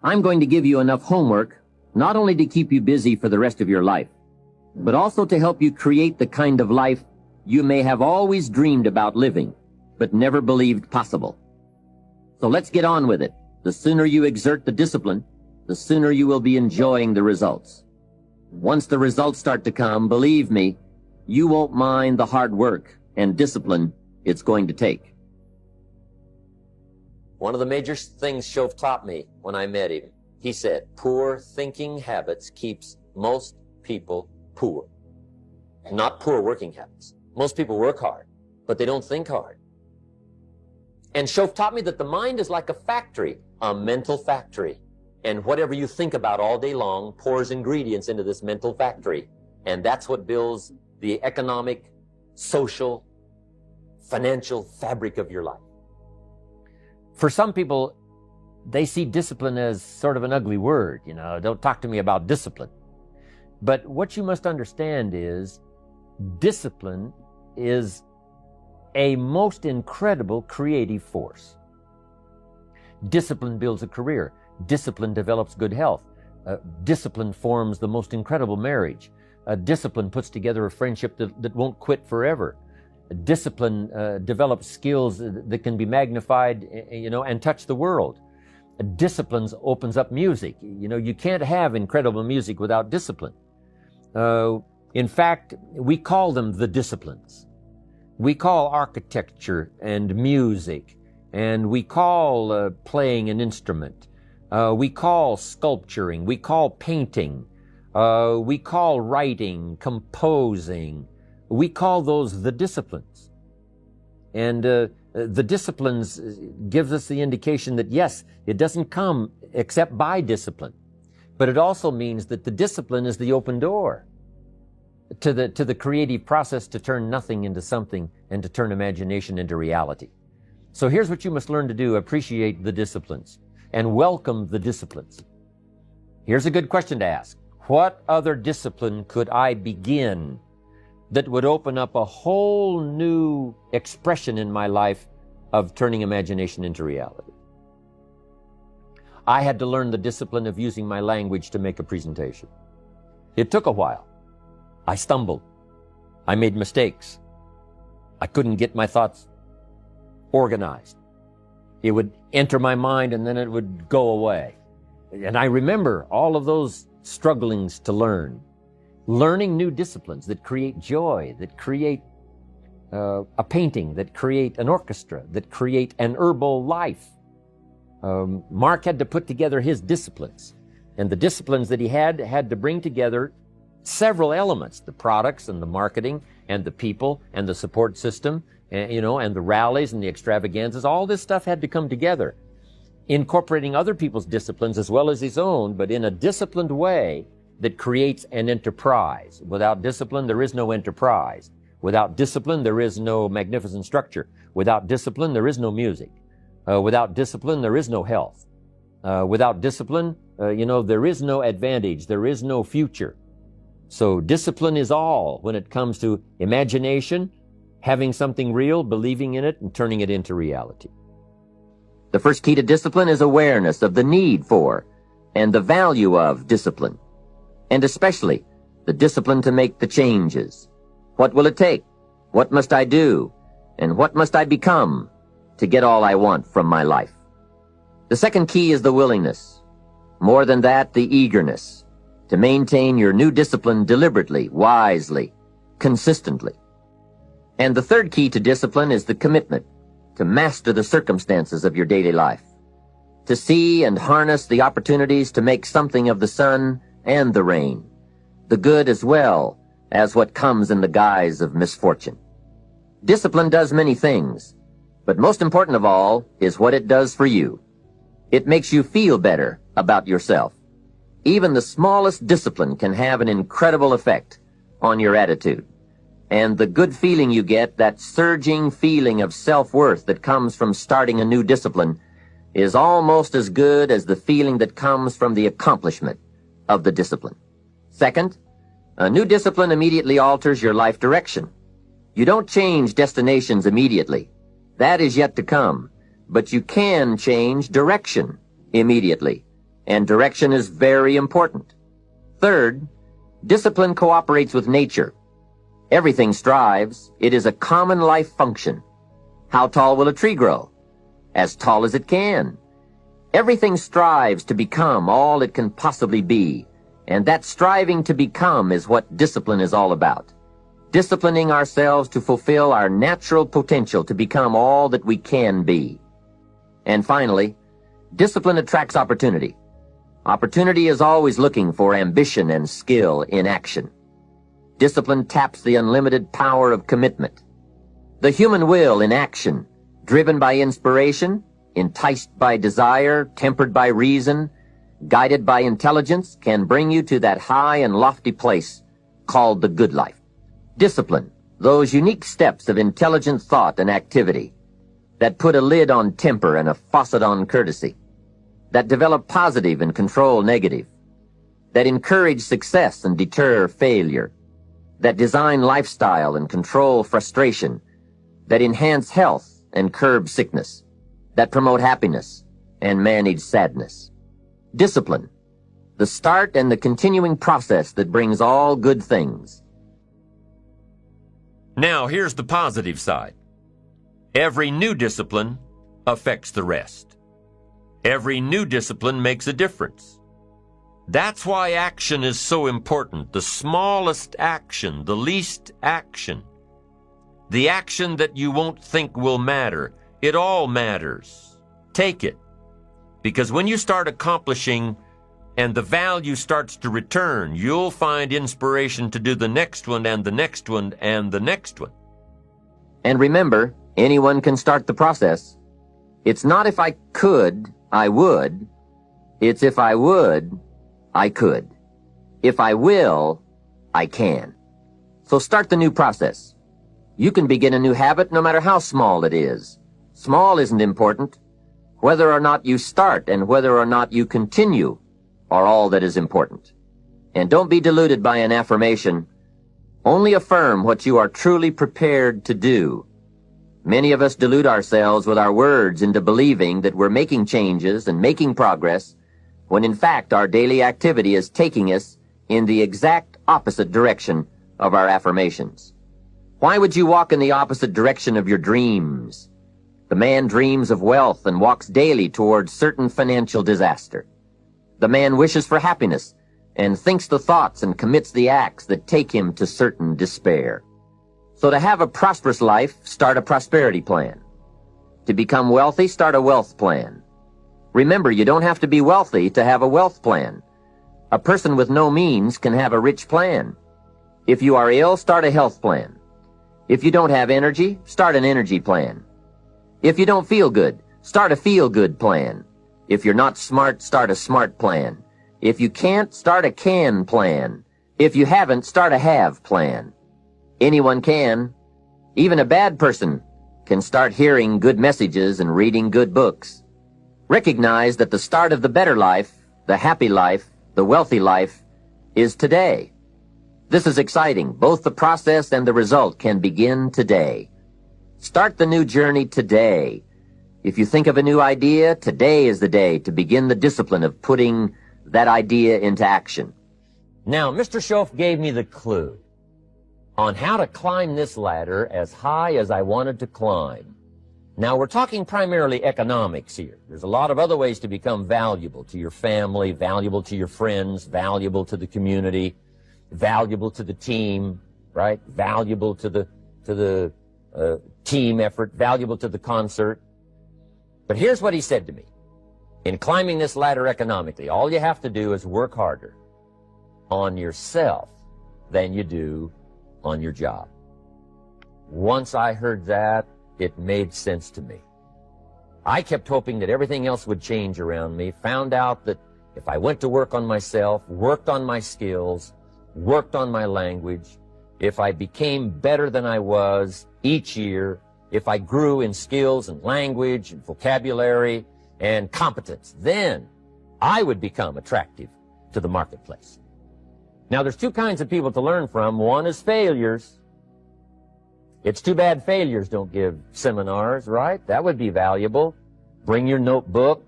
I'm going to give you enough homework not only to keep you busy for the rest of your life, but also to help you create the kind of life you may have always dreamed about living, but never believed possible. So let's get on with it. The sooner you exert the discipline, the sooner you will be enjoying the results. Once the results start to come, believe me, you won't mind the hard work and discipline it's going to take. One of the major things Shove taught me when I met him, he said, poor thinking habits keeps most people poor. Not poor working habits. Most people work hard, but they don't think hard. And Shove taught me that the mind is like a factory, a mental factory. And whatever you think about all day long pours ingredients into this mental factory. And that's what builds the economic, social, financial fabric of your life. For some people, they see discipline as sort of an ugly word. Don't talk to me about discipline. But what you must understand is discipline is a most incredible creative force. Discipline builds a career. Discipline develops good health. Discipline forms the most incredible marriage. Discipline puts together a friendship that won't quit forever. Discipline develops skills that can be magnified, and touch the world. Discipline opens up music. You can't have incredible music without discipline. In fact, we call them the disciplines. We call architecture and music, and we call playing an instrument. We call sculpturing. We call painting. We call writing, composing. We call those the disciplines. And the disciplines gives us the indication that, yes, it doesn't come except by discipline. But it also means that the discipline is the open door to the creative process to turn nothing into something and to turn imagination into reality. So here's what you must learn to do. Appreciate the disciplines and welcome the disciplines. Here's a good question to ask. What other discipline could I begin that would open up a whole new expression in my life of turning imagination into reality? I had to learn the discipline of using my language to make a presentation. It took a while. I stumbled. I made mistakes. I couldn't get my thoughts organized. It would enter my mind and then it would go away. And I remember all of those strugglings to learn. Learning new disciplines that create joy, that create a painting, that create an orchestra, that create an herbal life. Mark had to put together his disciplines. And the disciplines that he had to bring together several elements, the products and the marketing and the people and the support system, and the rallies and the extravaganzas. All this stuff had to come together, incorporating other people's disciplines as well as his own, but in a disciplined way that creates an enterprise. Without discipline, there is no enterprise. Without discipline, there is no magnificent structure. Without discipline, there is no music. Without discipline, there is no health. Without discipline, there is no advantage. There is no future. So discipline is all when it comes to imagination, having something real, believing in it, and turning it into reality. The first key to discipline is awareness of the need for and the value of discipline, and especially the discipline to make the changes. What will it take? What must I do? And what must I become to get all I want from my life? The second key is the willingness. More than that, the eagerness to maintain your new discipline deliberately, wisely, consistently. And the third key to discipline is the commitment to master the circumstances of your daily life, to see and harness the opportunities to make something of the sun and the rain, the good as well as what comes in the guise of misfortune. Discipline does many things, but most important of all is what it does for you. It makes you feel better about yourself. Even the smallest discipline can have an incredible effect on your attitude. And the good feeling you get, that surging feeling of self-worth that comes from starting a new discipline, is almost as good as the feeling that comes from the accomplishment of the discipline. Second, a new discipline immediately alters your life direction. You don't change destinations immediately. That is yet to come. But you can change direction immediately. and direction is very important. Third, discipline cooperates with nature. Everything strives. It is a common life function. How tall will a tree grow? As tall as it can. Everything strives to become all it can possibly be, and that striving to become is what discipline is all about. Disciplining ourselves to fulfill our natural potential to become all that we can be. And finally, discipline attracts opportunity. Opportunity is always looking for ambition and skill in action. Discipline taps the unlimited power of commitment. The human will in action, driven by inspiration, enticed by desire, tempered by reason, guided by intelligence, can bring you to that high and lofty place called the good life. Discipline, those unique steps of intelligent thought and activity that put a lid on temper and a faucet on courtesy, that develop positive and control negative, that encourage success and deter failure, that design lifestyle and control frustration, that enhance health and curb sickness, that promote happiness and manage sadness. Discipline, the start and the continuing process that brings all good things. Now here's the positive side. Every new discipline affects the rest. Every new discipline makes a difference. That's why action is so important. The smallest action, the least action. The action that you won't think will matter. It all matters. Take it. Because when you start accomplishing and the value starts to return, you'll find inspiration to do the next one and the next one and the next one. And remember, anyone can start the process. It's not if I could, I would. It's if I would, I could. If I will, I can. So start the new process. You can begin a new habit no matter how small it is. Small isn't important. Whether or not you start and whether or not you continue are all that is important. And don't be deluded by an affirmation. Only affirm what you are truly prepared to do. Many of us delude ourselves with our words into believing that we're making changes and making progress, when in fact our daily activity is taking us in the exact opposite direction of our affirmations. Why would you walk in the opposite direction of your dreams? The man dreams of wealth and walks daily towards certain financial disaster. The man wishes for happiness and thinks the thoughts and commits the acts that take him to certain despair. So to have a prosperous life, start a prosperity plan. To become wealthy, start a wealth plan. Remember, you don't have to be wealthy to have a wealth plan. A person with no means can have a rich plan. If you are ill, start a health plan. If you don't have energy, start an energy plan. If you don't feel good, start a feel-good plan. If you're not smart, start a smart plan. If you can't, start a can plan. If you haven't, start a have plan. Anyone can. Even a bad person can start hearing good messages and reading good books. Recognize that the start of the better life, the happy life, the wealthy life, is today. This is exciting. Both the process and the result can begin today. Start the new journey today. If you think of a new idea, today is the day to begin the discipline of putting that idea into action. Now, Mr. Schoaf gave me the clue on how to climb this ladder as high as I wanted to climb. Now, we're talking primarily economics here. There's a lot of other ways to become valuable to your family, valuable to your friends, valuable to the community, valuable to the team, right? Valuable to the team effort, valuable to the concert. But here's what he said to me. In climbing this ladder economically, all you have to do is work harder on yourself than you do on your job. Once I heard that, it made sense to me. I kept hoping that everything else would change around me, found out that if I went to work on myself, worked on my skills, worked on my language, if I became better than I was each year, if I grew in skills and language and vocabulary and competence, then I would become attractive to the marketplace. Now, there's two kinds of people to learn from. One is failures. It's too bad failures don't give seminars, right? That would be valuable. Bring your notebook,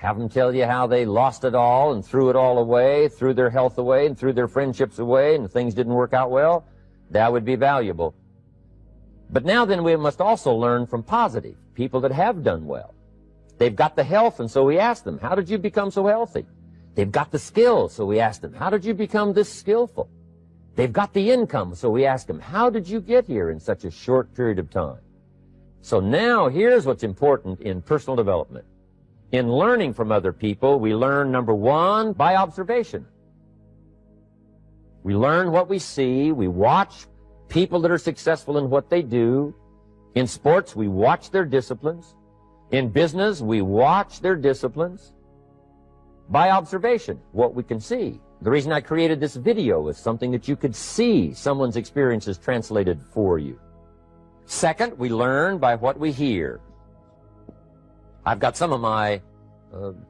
have them tell you how they lost it all and threw it all away, threw their health away and threw their friendships away and things didn't work out well, that would be valuable. But now then we must also learn from positive people that have done well. They've got the health, and so we ask them, how did you become so healthy? They've got the skills, so we ask them, how did you become this skillful? They've got the income, so we ask them, how did you get here in such a short period of time? So now here's what's important in personal development. In learning from other people, we learn, number one, by observation. We learn what we see. We watch people that are successful in what they do. In sports, we watch their disciplines. In business, we watch their disciplines. By observation, what we can see. The reason I created this video is something that you could see someone's experiences translated for you. Second, we learn by what we hear. I've got some of my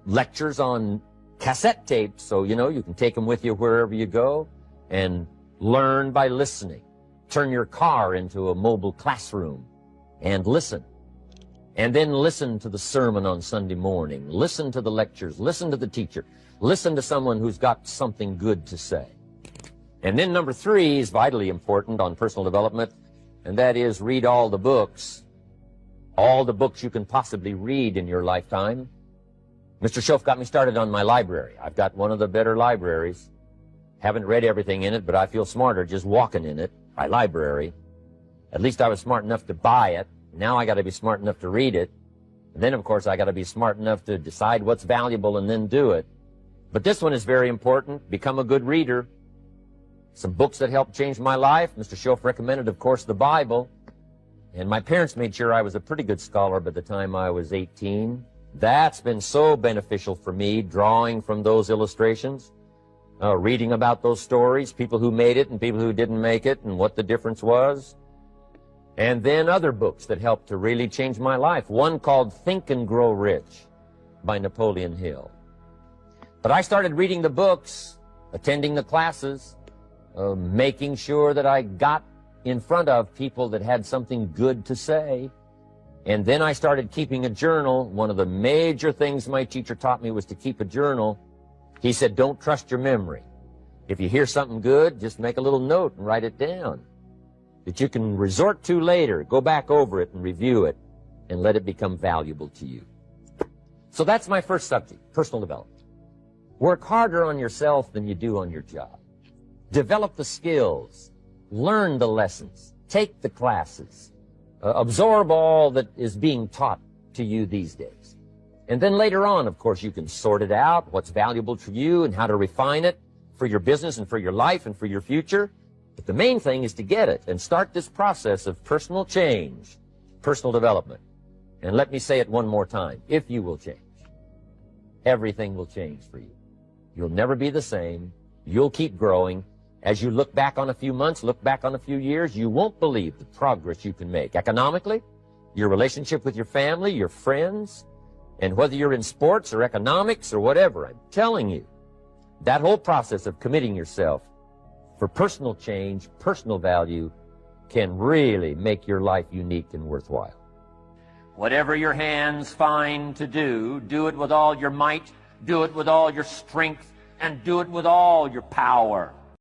lectures on cassette tapes, so you can take them with you wherever you go and learn by listening. Turn your car into a mobile classroom and listen. And then listen to the sermon on Sunday morning. Listen to the lectures. Listen to the teacher. Listen to someone who's got something good to say. And then number three is vitally important on personal development, and that is read all the books you can possibly read in your lifetime. Mr. Shof got me started on my library. I've got one of the better libraries. Haven't read everything in it, but I feel smarter just walking in it. My library. At least I was smart enough to buy it. Now I got to be smart enough to read it. And then, of course, I got to be smart enough to decide what's valuable and then do it. But this one is very important. Become a good reader. Some books that helped change my life. Mr. Shof recommended, of course, the Bible. And my parents made sure I was a pretty good scholar by the time I was 18. That's been so beneficial for me, drawing from those illustrations, reading about those stories, people who made it and people who didn't make it, and what the difference was. And then other books that helped to really change my life. One called Think and Grow Rich by Napoleon Hill. But I started reading the books, attending the classes, making sure that I got in front of people that had something good to say. And then I started keeping a journal. One of the major things my teacher taught me was to keep a journal. He said, don't trust your memory. If you hear something good, just make a little note and write it down that you can resort to later. Go back over it and review it and let it become valuable to you. So that's my first subject, personal development. Work harder on yourself than you do on your job. Develop the skills. Learn the lessons. Take the classes. Absorb all that is being taught to you these days. And then later on, of course, you can sort it out, what's valuable to you and how to refine it for your business and for your life and for your future. But the main thing is to get it and start this process of personal change, personal development. And let me say it one more time. If you will change, everything will change for you. You'll never be the same. You'll keep growing. As you look back on a few months, look back on a few years, you won't believe the progress you can make. Economically, your relationship with your family, your friends, and whether you're in sports or economics or whatever, I'm telling you, that whole process of committing yourself for personal change, personal value, can really make your life unique and worthwhile. Whatever your hands find to do, do it with all your might, do it with all your strength, and do it with all your power.